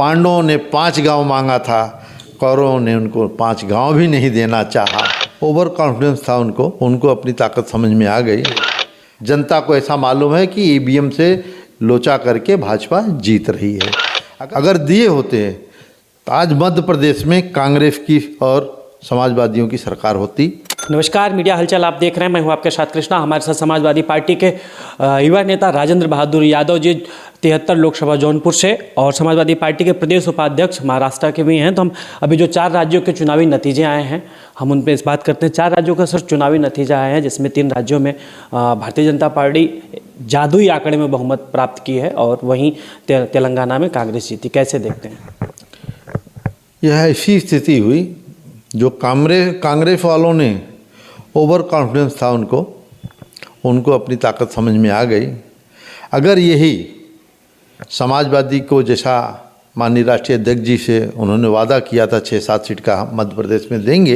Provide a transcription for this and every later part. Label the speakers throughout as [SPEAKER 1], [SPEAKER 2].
[SPEAKER 1] पांडवों ने 5 गांव मांगा था, कौरवों ने उनको 5 गांव भी नहीं देना चाहा। ओवर कॉन्फिडेंस था उनको अपनी ताकत समझ में आ गई। जनता को ऐसा मालूम है कि ईवीएम से लोचा करके भाजपा जीत रही है। अगर दिए होते तो आज मध्य प्रदेश में कांग्रेस की और समाजवादियों की सरकार होती।
[SPEAKER 2] नमस्कार, मीडिया हलचल आप देख रहे हैं। मैं हूं आपके साथ कृष्णा। हमारे साथ समाजवादी पार्टी के युवा नेता राजेंद्र बहादुर यादव जी 73 लोकसभा जौनपुर से और समाजवादी पार्टी के प्रदेश उपाध्यक्ष महाराष्ट्र के भी हैं। तो हम अभी जो 4 राज्यों के चुनावी नतीजे आए हैं हम उन पर इस बात करते हैं। 4 राज्यों का सर चुनावी नतीजा आए हैं, जिसमें 3 राज्यों में भारतीय जनता पार्टी जादुई आंकड़े में बहुमत प्राप्त की है और वहीं तेलंगाना में कांग्रेस जीती। कैसे देखते हैं?
[SPEAKER 1] यह ऐसी स्थिति हुई जो कांग्रेस वालों ने ओवर कॉन्फिडेंस था उनको अपनी ताकत समझ में आ गई। अगर यही समाजवादी को जैसा माननीय राष्ट्रीय अध्यक्ष जी से उन्होंने वादा किया था 6-7 सीट का मध्य प्रदेश में देंगे,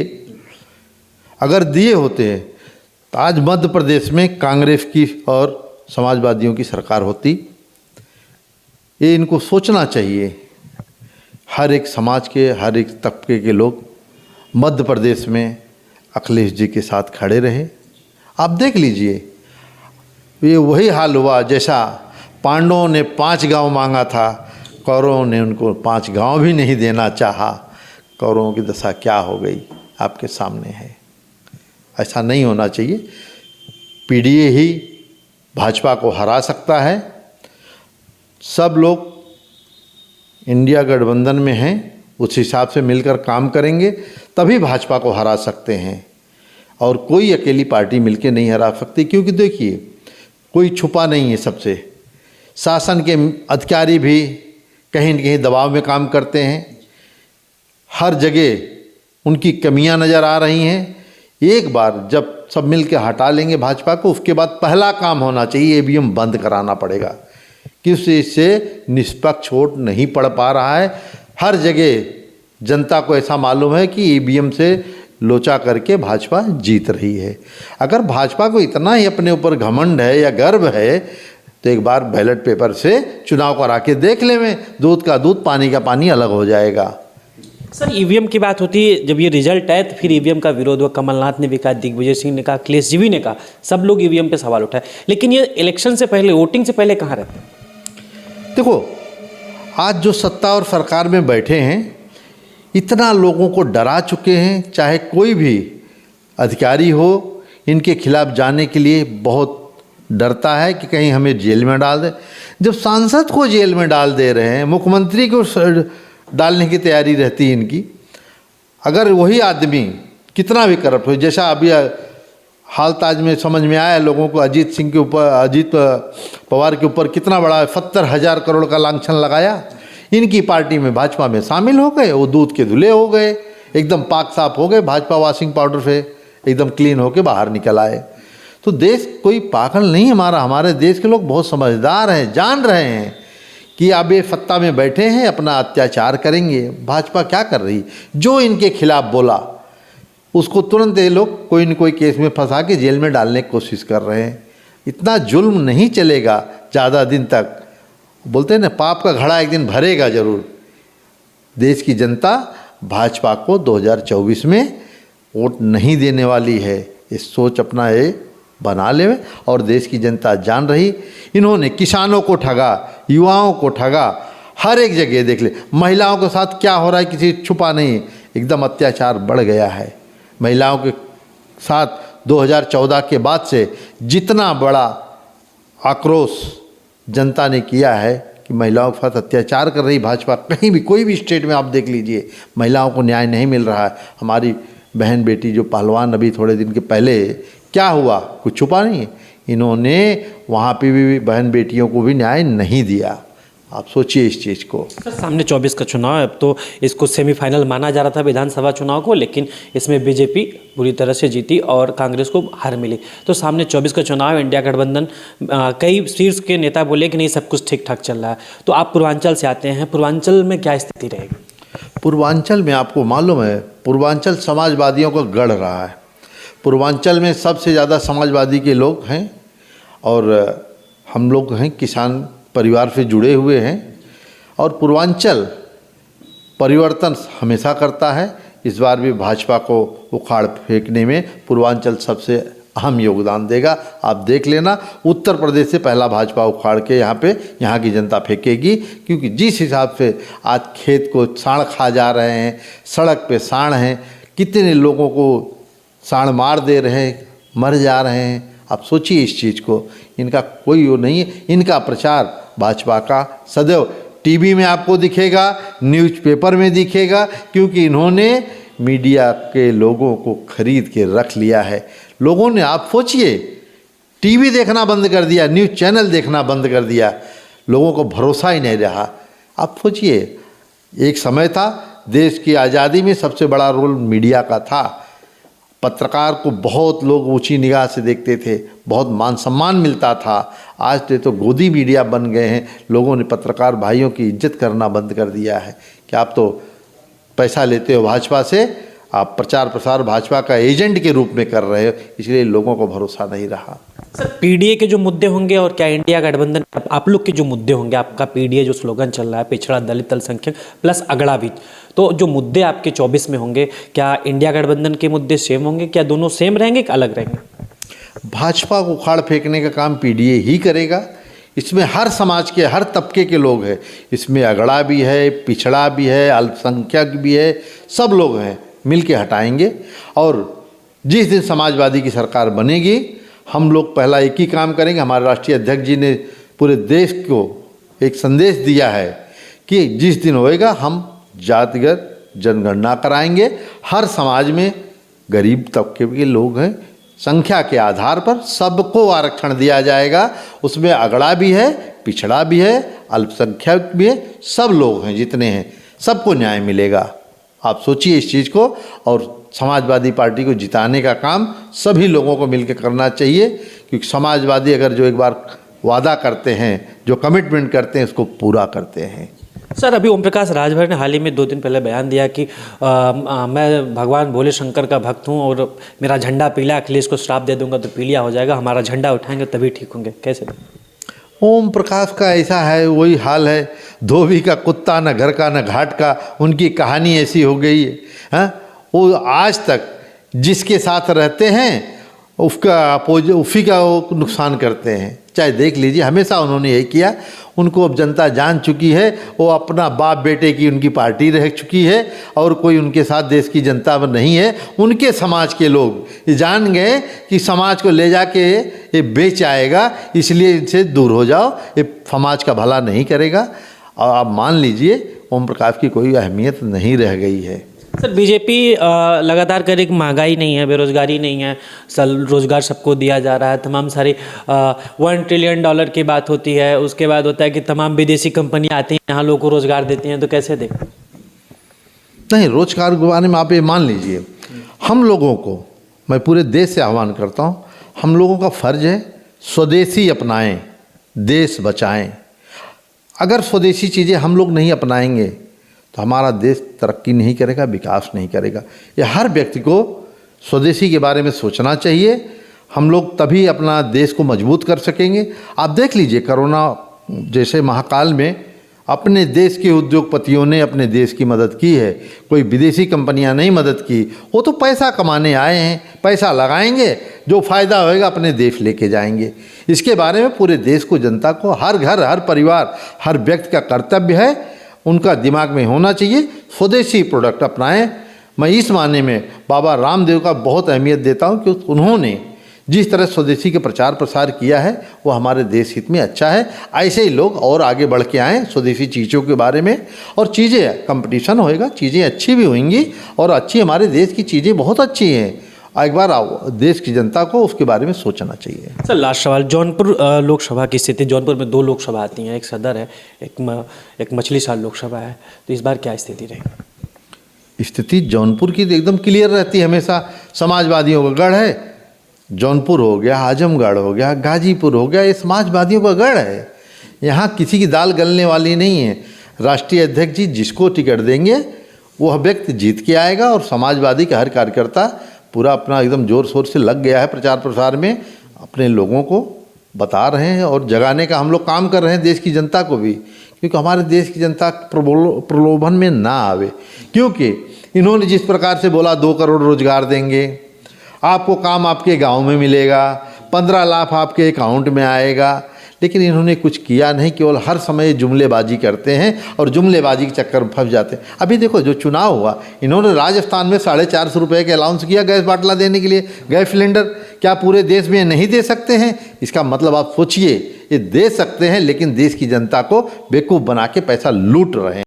[SPEAKER 1] अगर दिए होते तो आज मध्य प्रदेश में कांग्रेस की और समाजवादियों की सरकार होती। ये इनको सोचना चाहिए। हर एक समाज के, हर एक तबके के लोग मध्य प्रदेश में अखिलेश जी के साथ खड़े रहे। आप देख लीजिए, ये वही हाल हुआ जैसा पांडवों ने 5 गांव मांगा था, कौरवों ने उनको 5 गांव भी नहीं देना चाहा। कौरवों की दशा क्या हो गई आपके सामने है। ऐसा नहीं होना चाहिए। पीडीए ही भाजपा को हरा सकता है। सब लोग इंडिया गठबंधन में हैं, उस हिसाब से मिलकर काम करेंगे तभी भाजपा को हरा सकते हैं। और कोई अकेली पार्टी मिलके नहीं हरा सकती, क्योंकि देखिए कोई छुपा नहीं है सबसे। शासन के अधिकारी भी कहीं न कहीं दबाव में काम करते हैं। हर जगह उनकी कमियां नज़र आ रही हैं। एक बार जब सब मिलके हटा लेंगे भाजपा को, उसके बाद पहला काम होना चाहिए ईवीएम बंद कराना पड़ेगा, क्योंकि इससे निष्पक्ष वोट नहीं पड़ पा रहा है। हर जगह जनता को ऐसा मालूम है कि ईवीएम से लोचा करके भाजपा जीत रही है। अगर भाजपा को इतना ही अपने ऊपर घमंड है या गर्व है तो एक बार बैलेट पेपर से चुनाव करा के देख ले, में दूध का दूध पानी का पानी अलग हो जाएगा।
[SPEAKER 2] सर, ईवीएम की बात होती है, जब ये रिजल्ट आए तो फिर ईवीएम का विरोध हुआ। कमलनाथ ने भी कहा, दिग्विजय सिंह ने कहा, अखिलेश जी भी ने कहा, सब लोग ईवीएम पे सवाल उठाए। लेकिन ये इलेक्शन से पहले, वोटिंग से पहले कहाँ रहते हैं?
[SPEAKER 1] देखो, आज जो सत्ता और सरकार में बैठे हैं इतना लोगों को डरा चुके हैं। चाहे कोई भी अधिकारी हो, इनके खिलाफ जाने के लिए बहुत डरता है कि कहीं हमें जेल में डाल दे। जब सांसद को जेल में डाल दे रहे हैं, मुख्यमंत्री को डालने की तैयारी रहती है इनकी। अगर वही आदमी कितना भी करप्ट हो, जैसा अभी हाल ताज में समझ में आया लोगों को, अजीत पवार के ऊपर कितना बड़ा 70,000 करोड़ का लांछन लगाया। इनकी पार्टी में, भाजपा में शामिल हो गए, वो दूध के धुले हो गए, एकदम पाक साफ हो गए। भाजपा वॉशिंग पाउडर से एकदम क्लीन होके बाहर निकल आए। तो देश कोई पागल नहीं हमारे देश के लोग बहुत समझदार हैं, जान रहे हैं कि अब ये सत्ता में बैठे हैं, अपना अत्याचार करेंगे। भाजपा क्या कर रही, जो इनके खिलाफ बोला उसको तुरंत ये लोग कोई न कोई केस में फंसा के जेल में डालने की कोशिश कर रहे हैं। इतना जुल्म नहीं चलेगा ज़्यादा दिन तक। बोलते हैं ना, पाप का घड़ा एक दिन भरेगा जरूर। देश की जनता भाजपा को 2024 में वोट नहीं देने वाली है। इस सोच अपना ये बना ले। और देश की जनता जान रही, इन्होंने किसानों को ठगा, युवाओं को ठगा, हर एक जगह देख ले। महिलाओं के साथ क्या हो रहा है किसी छुपा नहीं, एकदम अत्याचार बढ़ गया है। महिलाओं के साथ 2014 के बाद से जितना बड़ा आक्रोश जनता ने किया है कि महिलाओं के साथ अत्याचार कर रही भाजपा, कहीं भी कोई भी स्टेट में आप देख लीजिए, महिलाओं को न्याय नहीं मिल रहा है। हमारी बहन बेटी जो पहलवान अभी थोड़े दिन के पहले क्या हुआ, कुछ छुपा नहीं है। इन्होंने वहाँ पे भी बहन बेटियों को भी न्याय नहीं दिया। आप सोचिए इस चीज़ को।
[SPEAKER 2] सर, सामने 24 का चुनाव है। अब तो इसको सेमीफाइनल माना जा रहा था विधानसभा चुनाव को, लेकिन इसमें बीजेपी बुरी तरह से जीती और कांग्रेस को हार मिली। तो सामने 24 का चुनाव, इंडिया गठबंधन, कई शीर्ष के नेता बोले कि नहीं सब कुछ ठीक ठाक चल रहा है। तो आप पूर्वांचल से आते हैं, पूर्वांचल में क्या स्थिति रहेगी?
[SPEAKER 1] पूर्वांचल में आपको मालूम है, पूर्वांचल समाजवादियों का गढ़ रहा है। पूर्वांचल में सबसे ज़्यादा समाजवादी के लोग हैं और हम लोग हैं किसान परिवार से जुड़े हुए हैं। और पूर्वांचल परिवर्तन हमेशा करता है। इस बार भी भाजपा को उखाड़ फेंकने में पूर्वांचल सबसे अहम योगदान देगा। आप देख लेना, उत्तर प्रदेश से पहला भाजपा उखाड़ के यहाँ की जनता फेंकेगी, क्योंकि जिस हिसाब से आज खेत को साढ़ खा जा रहे हैं, सड़क पे साढ़ हैं, कितने लोगों को साढ़ मार दे रहे हैं, मर जा रहे हैं। आप सोचिए इस चीज़ को, इनका कोई वो नहीं है। इनका प्रचार भाजपा का सदैव टीवी में आपको दिखेगा, न्यूज़पेपर में दिखेगा, क्योंकि इन्होंने मीडिया के लोगों को खरीद के रख लिया है। लोगों ने, आप सोचिए, टीवी देखना बंद कर दिया, न्यूज़ चैनल देखना बंद कर दिया, लोगों को भरोसा ही नहीं रहा। आप सोचिए, एक समय था देश की आज़ादी में सबसे बड़ा रोल मीडिया का था। पत्रकार को बहुत लोग ऊंची निगाह से देखते थे, बहुत मान सम्मान मिलता था। आज तो गोदी मीडिया बन गए हैं। लोगों ने पत्रकार भाइयों की इज्जत करना बंद कर दिया है कि आप तो पैसा लेते हो भाजपा से, आप प्रचार प्रसार भाजपा का एजेंट के रूप में कर रहे हो, इसलिए लोगों को भरोसा नहीं रहा।
[SPEAKER 2] सर, पीडीए के जो मुद्दे होंगे और क्या इंडिया गठबंधन, आप लोग के जो मुद्दे होंगे, आपका पीडीए जो स्लोगन चल रहा है, पिछड़ा दलित अल्पसंख्यक प्लस अगड़ा भी, तो जो मुद्दे आपके 24 में होंगे, क्या इंडिया गठबंधन के मुद्दे सेम होंगे? क्या दोनों सेम रहेंगे कि अलग रहेंगे?
[SPEAKER 1] भाजपा को उखाड़ फेंकने का काम पीडीए ही करेगा। इसमें हर समाज के, हर तबके के लोग हैं। इसमें अगड़ा भी है, पिछड़ा भी है, अल्पसंख्यक भी है, सब लोग हैं, मिल के हटाएंगे। और जिस दिन समाजवादी की सरकार बनेगी, हम लोग पहला एक ही काम करेंगे। हमारे राष्ट्रीय अध्यक्ष जी ने पूरे देश को एक संदेश दिया है कि जिस दिन होएगा हम जातिगत जनगणना कराएंगे। हर समाज में गरीब तबके के लोग हैं, संख्या के आधार पर सबको आरक्षण दिया जाएगा। उसमें अगड़ा भी है, पिछड़ा भी है, अल्पसंख्यक भी है, सब लोग हैं, जितने हैं सबको न्याय मिलेगा। आप सोचिए इस चीज़ को। और समाजवादी पार्टी को जिताने का काम सभी लोगों को मिलकर करना चाहिए, क्योंकि समाजवादी अगर जो एक बार वादा करते हैं, जो कमिटमेंट करते हैं, उसको पूरा करते हैं।
[SPEAKER 2] सर, अभी ओम प्रकाश राजभर ने हाल ही में 2 दिन पहले बयान दिया कि मैं भगवान भोले शंकर का भक्त हूं और मेरा झंडा पीला, अखिलेश को श्राप दे दूंगा तो पीलिया हो जाएगा, हमारा झंडा उठाएंगे तभी ठीक होंगे। कैसे?
[SPEAKER 1] ओम प्रकाश का ऐसा है, वही हाल है, धोबी का कुत्ता, न घर का न घाट का। उनकी कहानी ऐसी हो गई है। हाँ, वो आज तक जिसके साथ रहते हैं उसी का वो नुकसान करते हैं। चाहे देख लीजिए, हमेशा उन्होंने यही किया। उनको अब जनता जान चुकी है, वो अपना बाप बेटे की उनकी पार्टी रह चुकी है और कोई उनके साथ देश की जनता अब नहीं है। उनके समाज के लोग ये जान गए कि समाज को ले जाके ये बेच आएगा, इसलिए इनसे दूर हो जाओ, ये समाज का भला नहीं करेगा। और आप मान लीजिए ओम प्रकाश की कोई अहमियत नहीं रह गई है।
[SPEAKER 2] सर, बीजेपी लगातार कह रही कि महंगाई नहीं है, बेरोजगारी नहीं है, रोजगार सबको दिया जा रहा है, तमाम सारी $1 ट्रिलियन की बात होती है। उसके बाद होता है कि तमाम विदेशी कंपनियां आती हैं, यहाँ लोगों को रोजगार देती हैं, तो कैसे देखें?
[SPEAKER 1] नहीं, रोजगार के बारे में आप ये मान लीजिए, हम लोगों को, मैं पूरे देश से आह्वान करता हूँ, हम लोगों का फ़र्ज है स्वदेशी अपनाएं, देश बचाएं। अगर स्वदेशी चीज़ें हम लोग नहीं अपनाएंगे तो हमारा देश तरक्की नहीं करेगा, विकास नहीं करेगा। ये हर व्यक्ति को स्वदेशी के बारे में सोचना चाहिए। हम लोग तभी अपना देश को मजबूत कर सकेंगे। आप देख लीजिए, कोरोना जैसे महाकाल में अपने देश के उद्योगपतियों ने अपने देश की मदद की है, कोई विदेशी कंपनियां नहीं मदद की। वो तो पैसा कमाने आए हैं, पैसा लगाएंगे, जो फ़ायदा होएगा अपने देश लेके जाएंगे। इसके बारे में पूरे देश को, जनता को, हर घर, हर परिवार, हर व्यक्ति का कर्तव्य है, उनका दिमाग में होना चाहिए स्वदेशी प्रोडक्ट अपनाएं। मैं इस मायने में बाबा रामदेव का बहुत अहमियत देता हूं कि उन्होंने जिस तरह स्वदेशी के प्रचार प्रसार किया है वो हमारे देश हित में अच्छा है। ऐसे ही लोग और आगे बढ़ के आएँ स्वदेशी चीज़ों के बारे में, और चीज़ें कंपटीशन होएगा, चीज़ें अच्छी भी होंगी, और अच्छी, हमारे देश की चीज़ें बहुत अच्छी हैं। एक बार देश की जनता को उसके बारे में सोचना चाहिए।
[SPEAKER 2] सर, लास्ट सवाल, जौनपुर लोकसभा की स्थिति, जौनपुर में 2 लोकसभा आती हैं, एक सदर है, एक मछलीशहर लोकसभा है, तो इस बार क्या स्थिति रहेगी?
[SPEAKER 1] स्थिति जौनपुर की एकदम क्लियर रहती है हमेशा। समाजवादियों का गढ़ है, जौनपुर हो गया, आजमगढ़ हो गया, गाजीपुर हो गया, ये समाजवादियों का गढ़ है। यहाँ किसी की दाल गलने वाली नहीं है। राष्ट्रीय अध्यक्ष जी जिसको टिकट देंगे वह व्यक्ति जीत के आएगा, और समाजवादी का हर कार्यकर्ता पूरा अपना एकदम जोर शोर से लग गया है प्रचार प्रसार में, अपने लोगों को बता रहे हैं और जगाने का हम लोग काम कर रहे हैं, देश की जनता को भी। क्योंकि हमारे देश की जनता प्रलोभन में ना आवे। क्योंकि इन्होंने जिस प्रकार से बोला 2 करोड़ रोजगार देंगे, आपको काम आपके गांव में मिलेगा, 15 लाख आपके अकाउंट में आएगा, लेकिन इन्होंने कुछ किया नहीं, केवल हर समय जुमलेबाजी करते हैं और जुमलेबाजी के चक्कर में फंस जाते हैं। अभी देखो जो चुनाव हुआ, इन्होंने राजस्थान में 450 रुपये के अलाउंस किया गैस बाटला देने के लिए, गैस सिलेंडर। क्या पूरे देश में नहीं दे सकते हैं? इसका मतलब आप सोचिए, ये दे सकते हैं लेकिन देश की जनता को बेवकूफ़ बना के पैसा लूट रहे हैं।